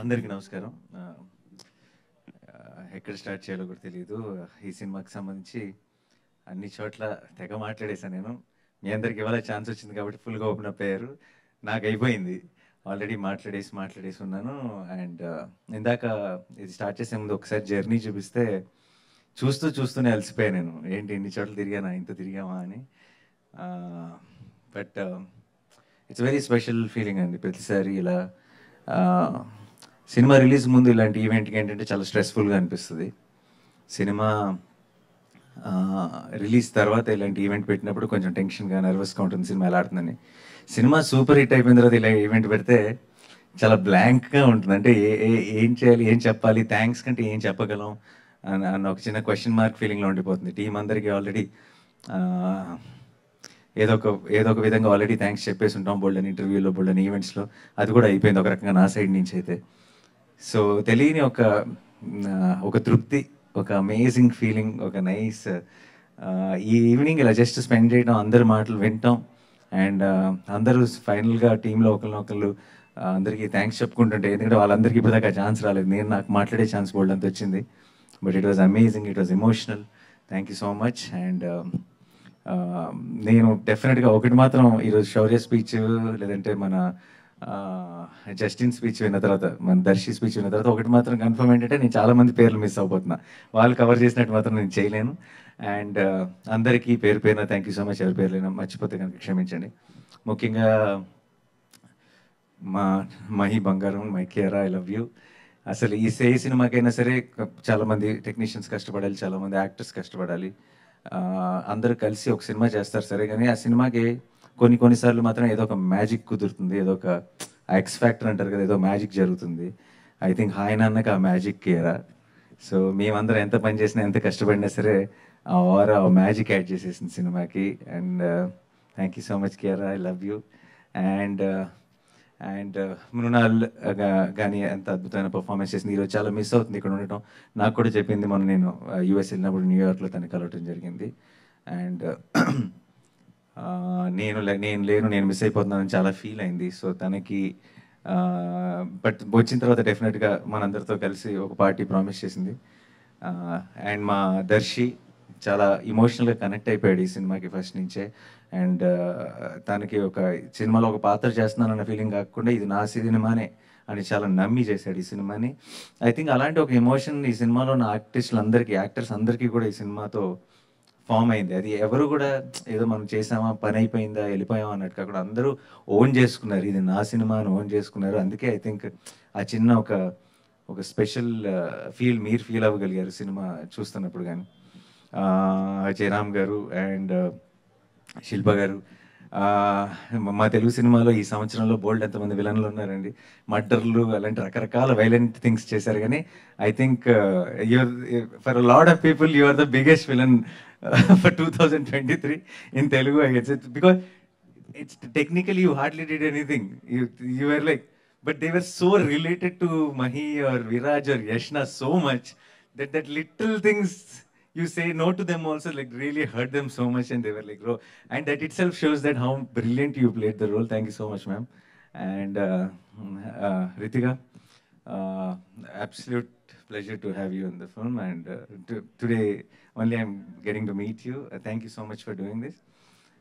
అందరికీ నమస్కారం. ఎక్కడ స్టార్ట్ చేయాలో కూడా తెలియదు. ఈ సినిమాకి సంబంధించి అన్ని చోట్ల తెగ మాట్లాడేశాను నేను. మీ అందరికి ఇవాళ ఛాన్స్ వచ్చింది కాబట్టి ఫుల్గా ఓపెన్ అప్ అయ్యారు. నాకు అయిపోయింది ఆల్రెడీ మాట్లాడేసి ఉన్నాను. అండ్ ఇందాక ఇది స్టార్ట్ చేసే ముందు ఒకసారి జర్నీ చూపిస్తే చూస్తూనే అలసిపోయాను నేను. ఏంటి ఇన్ని చోట్ల తిరిగానా, ఇంత తిరిగామా అని. But it's very special feeling అండి. ప్రతిసారి ఇలా సినిమా రిలీజ్ ముందు ఇలాంటి ఈవెంట్కి ఏంటంటే చాలా స్ట్రెస్ఫుల్గా అనిపిస్తుంది. సినిమా రిలీజ్ తర్వాత ఇలాంటి ఈవెంట్ పెట్టినప్పుడు కొంచెం టెన్షన్గా, నర్వస్గా ఉంటుంది సినిమా ఎలా ఆడుతుందని. సినిమా సూపర్ హిట్ అయిపోయిన తర్వాత ఇలా ఈవెంట్ పెడితే చాలా బ్లాంక్గా ఉంటుంది. అంటే ఏం చేయాలి, ఏం చెప్పాలి, థ్యాంక్స్ కంటే ఏం చెప్పగలం అన్న ఒక చిన్న క్వశ్చన్ మార్క్ ఫీలింగ్లో ఉండిపోతుంది. టీం అందరికీ ఆల్రెడీ ఏదో ఒక విధంగా ఆల్రెడీ థ్యాంక్స్ చెప్పేసి ఉంటాం బోల్డెన్ ఇంటర్వ్యూలో, బోల్డెన్ ఈవెంట్స్లో. అది కూడా అయిపోయింది ఒక రకంగా నా సైడ్ నుంచి అయితే. సో తెలియని ఒక తృప్తి, ఒక అమేజింగ్ ఫీలింగ్, ఒక నైస్ ఈ ఈవినింగ్ ఇలా జస్ట్ స్పెండ్ చేయడం, అందరి మాటలు వింటాం. అండ్ అందరూ ఫైనల్గా టీంలో ఒకళ్ళు అందరికీ థ్యాంక్స్ చెప్పుకుంటుంటే, ఎందుకంటే వాళ్ళందరికీ ఇప్పటిదాకా ఛాన్స్ రాలేదు. నాకు మాట్లాడే ఛాన్స్ బోల్డ్ అంత వచ్చింది. But it was amazing, it was emotional. Thank you so much. And నేను డెఫినెట్గా ఒకటి మాత్రం ఈరోజు శౌర్య స్పీచ్, లేదంటే మన జస్టిన్ స్పీచ్ విన్న తర్వాత, మన దర్శి స్పీచ్ విన్న తర్వాత ఒకటి మాత్రం కన్ఫర్మ్ ఏంటంటే, నేను చాలామంది పేర్లు మిస్ అయిపోతున్నా. వాళ్ళు కవర్ చేసినట్టు మాత్రం నేను చేయలేను. అండ్ అందరికీ పేరు పేరున థ్యాంక్ యూ సో మచ్. ఎవరి పేర్లైనా మర్చిపోతే కనుక క్షమించండి. ముఖ్యంగా మహి బంగారం, మై కేరా, ఐ లవ్ యూ. అసలు ఈ సినిమాకైనా సరే చాలామంది టెక్నీషియన్స్ కష్టపడాలి, చాలామంది యాక్టర్స్ కష్టపడాలి. అందరూ కలిసి ఒక సినిమా చేస్తారు సరే, కానీ ఆ సినిమాకి కొన్నిసార్లు మాత్రం ఏదో ఒక మ్యాజిక్ కుదురుతుంది, ఏదో ఒక ఎక్స్ ఫ్యాక్టర్ అంటారు కదా, ఏదో మ్యాజిక్ జరుగుతుంది. ఐ థింక్ హాయ్ నాన్నకి ఆ మ్యాజిక్ కేరా. సో మేమందరం ఎంత పని చేసినా, ఎంత కష్టపడినా సరే ఆ మ్యాజిక్ యాడ్ చేసేసింది సినిమాకి. And thank you so much కేరా, I love you. And Mrunal కానీ ఎంత అద్భుతమైన పర్ఫార్మెన్స్ చేసింది. ఈరోజు చాలా మిస్ అవుతుంది ఇక్కడ ఉండటం. నాకు కూడా చెప్పింది, మొన్న నేను యూఎస్ వెళ్ళినప్పుడు న్యూయార్క్లో తను కలవటం జరిగింది. అండ్ నేను మిస్ అయిపోతున్నానని చాలా ఫీల్ అయింది. సో తనకి బట్ వచ్చిన తర్వాత డెఫినెట్గా మనందరితో కలిసి ఒక పార్టీ ప్రామిస్ చేసింది. అండ్ మా దర్శి చాలా ఇమోషనల్గా కనెక్ట్ అయిపోయాడు ఈ సినిమాకి ఫస్ట్ నుంచే. అండ్ తనకి ఒక సినిమాలో ఒక పాత్ర చేస్తున్నానన్న ఫీలింగ్ కాకుండా ఇది నా సినిమానే అని చాలా నమ్మి చేశాడు ఈ సినిమాని. ఐ థింక్ అలాంటి ఒక ఎమోషన్ ఈ సినిమాలో ఉన్న యాక్టర్స్ అందరికీ కూడా ఈ సినిమాతో ఫామ్ అయింది. అది ఎవరు కూడా ఏదో మనం చేసామా, పని అయిపోయిందా, వెళ్ళిపోయామా అన్నట్టు కాకుండా అందరూ ఓన్ చేసుకున్నారు, ఇది నా సినిమా అని ఓన్ చేసుకున్నారు. అందుకే ఐ థింక్ ఆ చిన్న ఒక స్పెషల్ మీరు ఫీల్ అవ్వగలిగారు సినిమా చూస్తున్నప్పుడు. కానీ జయరామ్ గారు అండ్ శిల్ప గారు, మా తెలుగు సినిమాలో ఈ సంవత్సరంలో బోల్డ్ ఎంతమంది విలన్లు ఉన్నారండి. మర్డర్లు అలాంటి రకరకాల వైలెంట్ థింగ్స్ చేశారు. కానీ I think for lot of people you are the biggest villain for 2023 in Telugu, I guess. Because it's technically you hardly did anything. You were like, but they were so related to Mahi or Viraj or Yashna so much that little things you say no to them also like really hurt them so much, and they were like, bro. And that itself shows that how brilliant you played the role. Thank you so much, ma'am. And Ritika, absolute pleasure to have you in the film. And today only I'm getting to meet you. Thank you so much for doing this.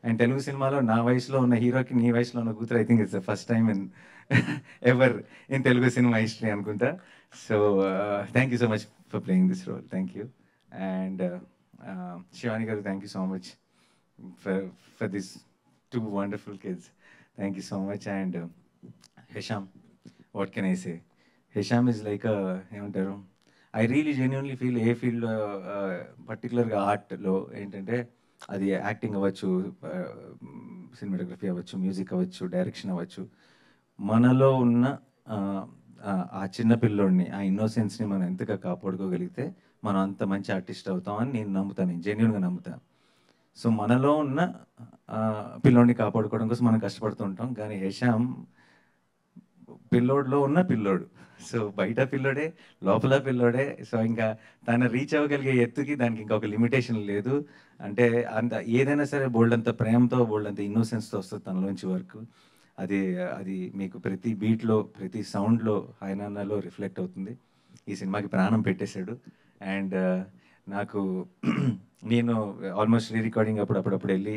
And Telugu సినిమాలో నా వయసులో ఉన్న హీరోకి నీ వయసులో ఉన్న కూతురు, I think it's the first time in ever in Telugu cinema history అనుకుంటా. So thank you so much for playing this role. Thank you. And Shivani garu, thank you so much for these two wonderful kids. Thank you so much. And Hisham, what can I say? Hisham is like ఏమంటారు, I really genuinely feel A field పర్టికులర్గా ఆర్ట్లో ఏంటంటే, అది acting అవ్వచ్చు, cinematography అవ్వచ్చు, music అవ్వచ్చు, direction అవ్వచ్చు, మనలో ఉన్న ఆ చిన్న పిల్లోడిని, ఆ ఇన్నోసెన్స్ని మనం ఎంతగా కాపాడుకోగలిగితే మనం అంత మంచి ఆర్టిస్ట్ అవుతామని నేను నమ్ముతాను, నేను జెన్యున్గా నమ్ముతాను. సో మనలో ఉన్న పిల్లోడిని కాపాడుకోవడం కోసం మనం కష్టపడుతూ ఉంటాం. కానీ హేషామ్ పిల్లోడిలో ఉన్న పిల్లోడు. సో బయట పిల్లోడే, లోపల పిల్లోడే. సో ఇంకా తను రీచ్ అవ్వగలిగే ఎత్తుకి దానికి ఇంకొక లిమిటేషన్ లేదు. అంటే అంత ఏదైనా సరే బోల్డ్ అంత ప్రేమతో, బోల్డ్ అంత ఇన్నోసెన్స్తో వస్తుంది తనలోంచి వర్క్. అది అది మీకు ప్రతి బీట్లో ప్రతి సౌండ్లో హాయనాన్నలో రిఫ్లెక్ట్ అవుతుంది. ఈ సినిమాకి ప్రాణం పెట్టేశాడు. అండ్ నాకు నేను ఆల్మోస్ట్ రీ రికార్డింగ్ అప్పుడప్పుడు వెళ్ళి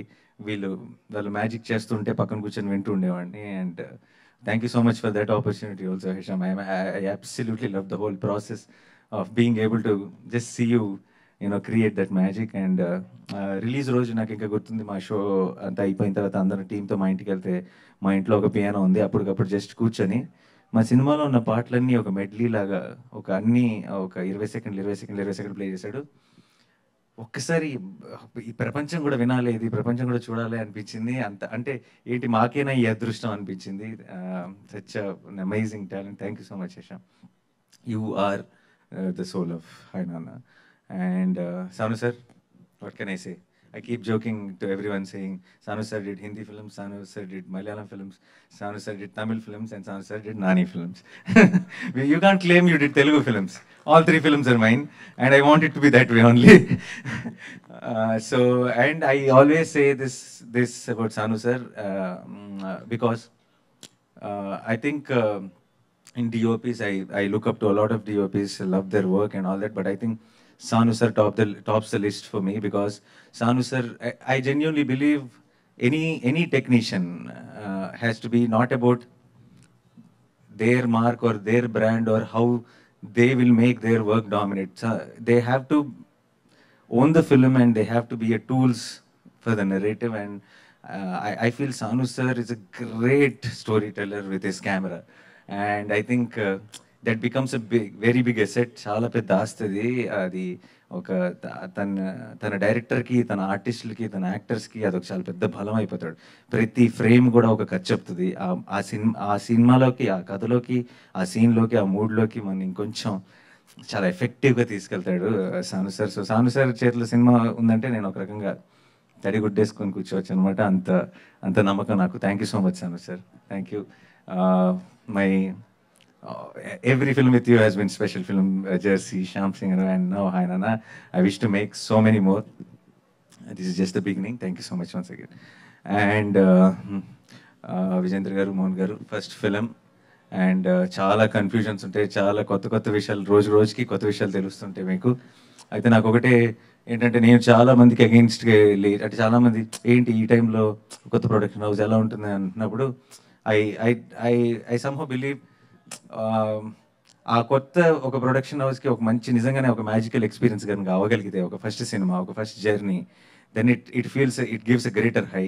వాళ్ళు మ్యాజిక్ చేస్తుంటే పక్కన కూర్చొని వింటూ ఉండేవాడిని. And thank you so much for that opportunity also Hesham. I absolutely love the whole process of being able to just see you create that magic. And release రోజు నాకు ఇంకా గుర్తుంది, మా షో అంతా అయిపోయిన తర్వాత అందరం టీంతో మా ఇంటికి వెళ్తే మా ఇంట్లో ఒక పియానో ఉంది. అప్పటికప్పుడు జస్ట్ కూర్చొని మా సినిమాలో ఉన్న పాటలన్నీ ఒక మెడ్లీ లాగా ఒక 20 సెకండ్లు ప్లే చేశాడు. ఒక్కసారి ఈ ప్రపంచం కూడా వినాలి, ఇది ప్రపంచం కూడా చూడాలి అనిపించింది. అంత అంటే ఏంటి మాకేనా ఈ అదృష్టం అనిపించింది. Such amazing talent. Thank you so much Hesham. You are the soul of hi Nanna. And Sanu sir, what can I say? I keep joking to everyone saying Sanu sir did Hindi films, Sanu sir did Malayalam films, Sanu sir did Tamil films, and Sanu sir did Nani films. You can't claim you did Telugu films. All 3 films are mine, and I want it to be that way only. And I always say this about Sanu sir because I think in DOPs, I look up to a lot of DOPs, love their work and all that, but I think Sanu sir tops the list for me because Sanu sir, I genuinely believe any technician has to be not about their mark or their brand or how they will make their work dominate. So they have to own the film and they have to be a tools for the narrative. And I feel Sanu sir is a great storyteller with his camera. And I think that becomes a very big asset. చాలా పెద్ద ఆస్తుంది అది. ఒక తన డైరెక్టర్కి, తన ఆర్టిస్టులకి, తన యాక్టర్స్కి అదొక చాలా పెద్ద బలం అయిపోతాడు. ప్రతి ఫ్రేమ్ కూడా ఒక ఖర్చు చెప్తుంది. ఆ సినిమాలోకి, ఆ కథలోకి, ఆ సీన్లోకి, ఆ మూడ్లోకి మనం ఇంకొంచెం చాలా ఎఫెక్టివ్గా తీసుకెళ్తాడు సాను సార్. సో సాను సార్ చేతిలో సినిమా ఉందంటే నేను ఒక రకంగా తడిగుడ్డేసుకొని కూర్చోవచ్చు అనమాట. అంత నమ్మకం నాకు. Thank you so much Sanu sir. Thank you. Every film with you has been special. Film Jersey, Shyam Singh, and now Hi Nana. I wish to make so many more. This is just the beginning. Thank you so much once again. And Vijendra garu, Mohan garu, first film. And చాలా confusions ఉంటాయి, చాలా కొత్త విషయాలు రోజుకి కొత్త విషయాలు తెలుస్తుంటాయి మీకు. అయితే నాకు ఒకటే ఏంటంటే, నేను చాలా మందికి అగెయిన్స్ట్గా వెళ్ళి, అంటే చాలా మంది ఏంటి ఈ టైంలో కొత్త ప్రొడక్షన్ హౌస్ ఎలా ఉంటుంది అంటున్నప్పుడు ఐ సమ్హౌ బిలీవ్ ఆ కొత్త ఒక ప్రొడక్షన్ హౌస్కి ఒక మంచి నిజంగానే ఒక మ్యాజికల్ ఎక్స్పీరియన్స్ కనుక అవ్వగలిగితే, ఒక ఫస్ట్ సినిమా, ఒక first journey, then it gives a greater high.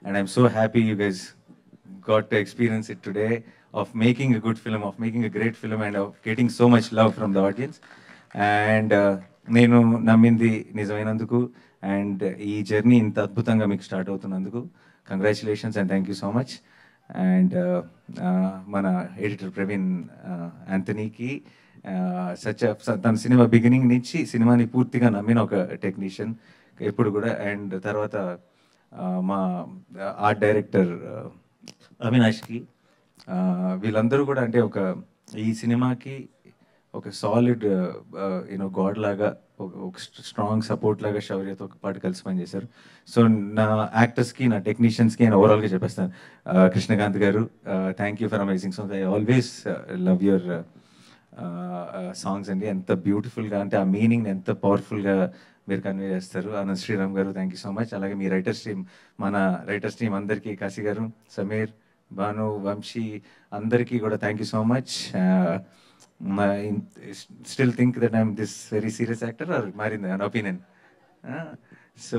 And I'm so happy you guys got to experience it today, of making a good film, of making a great film, and of getting so much love from the audience. And నేను నమ్మింది నిజమైనందుకు and ఈ journey ఇంత అద్భుతంగా మీకు start అవుతున్నందుకు congratulations and thank you so much. And మన editor Praveen యాంథనీకి తన సినిమా బిగినింగ్ నుంచి సినిమాని పూర్తిగా నమ్మిన ఒక టెక్నీషియన్ ఎప్పుడు కూడా. అండ్ తర్వాత మా ఆర్ట్ డైరెక్టర్ అవినాష్కి, వీళ్ళందరూ కూడా అంటే ఈ సినిమాకి ఒక సాలిడ్ గాడ్ లాగా, ఒక స్ట్రాంగ్ సపోర్ట్ లాగా శౌర్యతో పాటు కలిసి పనిచేశారు. సో నా యాక్టర్స్కి, నా టెక్నీషియన్స్కి నేను ఓవరాల్గా చెప్పేస్తాను. కృష్ణకాంత్ గారు, thank you for amazing songs. I always love your songs అండి. ఎంత బ్యూటిఫుల్గా, అంటే ఆ మీనింగ్ ఎంత పవర్ఫుల్గా మీరు కన్వే చేస్తారు. ఆనంద్ శ్రీరామ్ గారు, థ్యాంక్ యూ సో మచ్. అలాగే మీ రైటర్స్ టీమ్, మన రైటర్స్ టీమ్ అందరికీ, కాశీ గారు, సమీర్, భాను, వంశీ, అందరికీ కూడా thank you so much. Still think that I'm this very serious actor or మారింది అన్ ఒపీనియన్. సో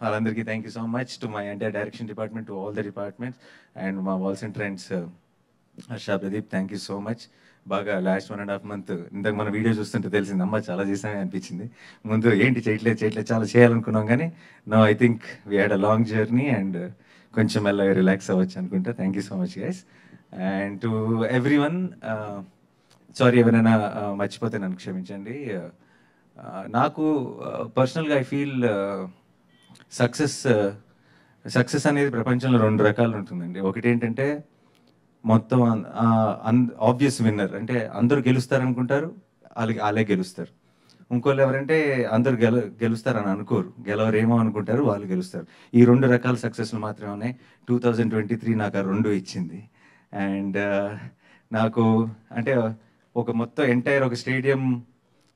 వాళ్ళందరికీ thank you so much. To my entire direction department, to all the departments, and మా walls and trends Harsha, Pradeep, thank you so much. బాగా last 1.5 months ఇంతకు మన video చూస్తుంటే తెలిసింది, అమ్మ చాలా చేసామని అనిపించింది. ముందు ఏంటి చేయట్లేదు చాలా చేయాలనుకున్నాం, కానీ no I think we had a long journey and కొంచెం మెల్లగా రిలాక్స్ అవ్వచ్చు అనుకుంటా. Thank you so much guys. And to everyone, sorry ఎవరైనా మర్చిపోతే నన్ను క్షమించండి. నాకు పర్సనల్గా ఐ ఫీల్ సక్సెస్ అనేది ప్రపంచంలో 2 రకాలు ఉంటుందండి. ఒకటి ఏంటంటే మొత్తం ఆబ్వియస్ విన్నర్, అంటే అందరూ గెలుస్తారు అనుకుంటారు, అలాగే గెలుస్తారు. ఇంకోళ్ళు ఎవరంటే అందరూ గెలుస్తారని అనుకోరు, గెలవరేమో అనుకుంటారు, వాళ్ళు గెలుస్తారు. ఈ 2 రకాల సక్సెస్లు మాత్రమే ఉన్నాయి. 2023 నాకు ఆ 2 ఇచ్చింది. అండ్ నాకు అంటే ఒక మొత్తం ఎంటైర్ ఒక స్టేడియం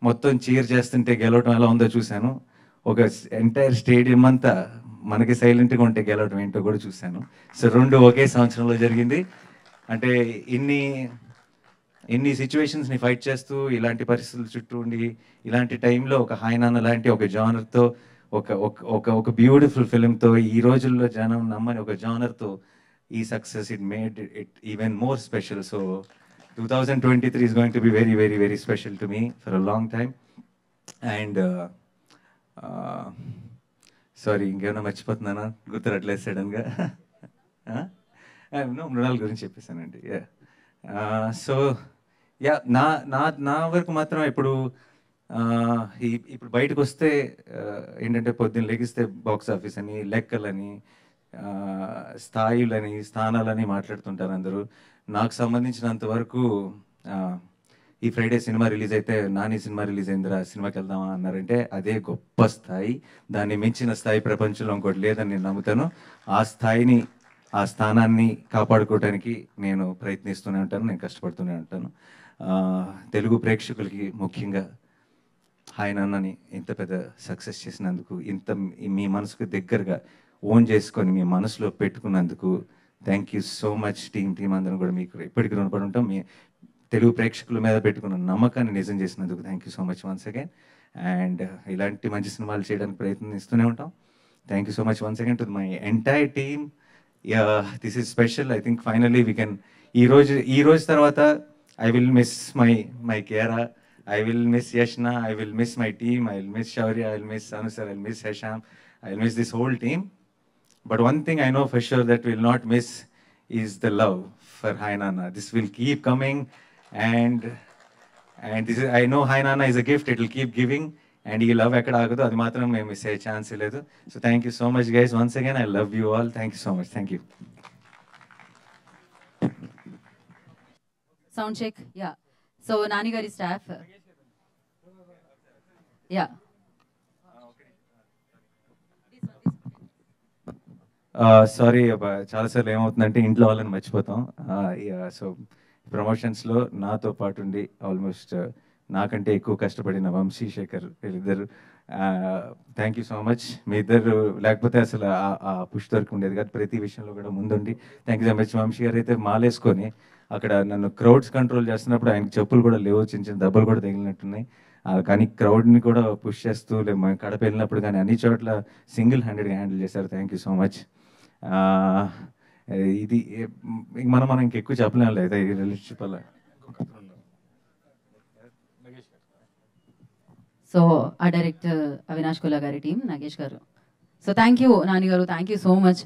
మొత్తం చీర్ చేస్తుంటే గెలవటం ఎలా ఉందో చూశాను. ఒక ఎంటైర్ స్టేడియం అంతా మనకి సైలెంట్గా ఉంటే గెలవటం ఏంటో కూడా చూశాను. సో 2 ఒకే సంవత్సరంలో జరిగింది. అంటే ఇన్ని ఇన్ని సిచ్యువేషన్స్ని ఫైట్ చేస్తూ ఇలాంటి పరిస్థితుల చుట్టూ ఉండి ఇలాంటి టైంలో ఒక హాయ్ నాన్న లాంటి ఒక జానర్తో ఒక ఒక ఒక ఒక బ్యూటిఫుల్ ఫిల్మ్తో ఈ రోజుల్లో జనం నమ్మని ఒక జానర్తో ఈ success it made it even more special. So 2023 is going to be very, very, very special to me for a long time. And sorry, ఇంకేమైనా మర్చిపోతున్నానా? గుర్తురట్లేదు సడన్గా. మృణాల్ గురించి చెప్పేశానండి. సో యా, నా నా నా వరకు మాత్రం ఇప్పుడు ఇప్పుడు బయటకు వస్తే ఏంటంటే పొద్దున్న లెగిస్తే బాక్స్ ఆఫీస్ అని, లెక్కలని, స్థాయిలని, స్థానాలని మాట్లాడుతుంటారు అందరూ. నాకు సంబంధించినంత వరకు ఈ ఫ్రైడే సినిమా రిలీజ్ అయితే నాని సినిమా రిలీజ్ అయిందిరా సినిమాకి వెళ్దామా అన్నారంటే అదే గొప్ప స్థాయి. దాన్ని మించిన స్థాయి ప్రపంచంలో ఇంకోటి లేదని నేను నమ్ముతాను. ఆ స్థాయిని, ఆ స్థానాన్ని కాపాడుకోవడానికి నేను ప్రయత్నిస్తూనే ఉంటాను, నేను కష్టపడుతూనే ఉంటాను. తెలుగు ప్రేక్షకులకి ముఖ్యంగా హాయ్ నాన్నని ఇంత పెద్ద సక్సెస్ చేసినందుకు, ఇంత మీ మనసుకు దగ్గరగా ఓన్ చేసుకొని మీ మనసులో పెట్టుకున్నందుకు thank you so much. Team అందరం కూడా మీకు ఎప్పటికీ రుణపడి ఉంటాం. మీ తెలుగు ప్రేక్షకుల మీద పెట్టుకున్న నమ్మకాన్ని నిజం చేసినందుకు thank you so much once again. And ఇలాంటి మంచి సినిమాలు చేయడానికి ప్రయత్నిస్తూనే ఉంటాం. Thank you so much once again to my entire team. This is special. I think finally we can ఈ రోజు తర్వాత I will miss my Kiara. I will miss Yashna. I will miss my team. I will miss Shaurya. I will miss Sanu sir. I will miss Hesham. I will miss this whole team. But one thing I know for sure that we will not miss is the love for Hai Nana. This will keep coming, and this is, I know Hai Nana is a gift. It will keep giving, and ఈ love ఎక్కడ ఆగదు. అది మాత్రం మేము miss అయ్యే chance లేదు. So thank you so much guys. Once again I love you all. Thank you so much. Thank you. Sound check. Yeah. So Nani Gari staff. Yeah. Sorry, చాలాసార్లు ఏమవుతుందంటే ఇంట్లో వాళ్ళని మర్చిపోతాం. సో ప్రమోషన్స్లో నాతో పాటు ఉండి ఆల్మోస్ట్ నాకంటే ఎక్కువ కష్టపడిన వంశీ, శేఖర్ వీళ్ళిద్దరు, థ్యాంక్ యూ సో మచ్. మీ ఇద్దరు లేకపోతే అసలు ఆ పుష్ దొరికి ఉండేది కాదు. ప్రతి విషయంలో కూడా ముందుండి thank you so much. Vamshi గారు అయితే మాలేసుకొని అక్కడ నన్ను క్రౌడ్స్ కంట్రోల్ చేస్తున్నప్పుడు ఆయనకి చెప్పులు కూడా లేవు, చిన్న చిన్న దెబ్బలు కూడా తగిలినట్టున్నాయి. కానీ క్రౌడ్ని కూడా పుష్ చేస్తూ కడప వెళ్ళినప్పుడు కానీ అన్ని చోట్ల సింగిల్ హ్యాండెడ్గా హ్యాండిల్ చేశారు. Thank you so much. ఇది మనం ఇంకెక్కువ చెప్పలేం లేదా ఈ రిలేషన్షిప్ అలా. సో ఆ డైరెక్టర్ అవినాష్ కుల్లా గారి టీం, నాగేష్ గారు. సో థ్యాంక్ యూ నాని గారు, థ్యాంక్ యూ సో మచ్.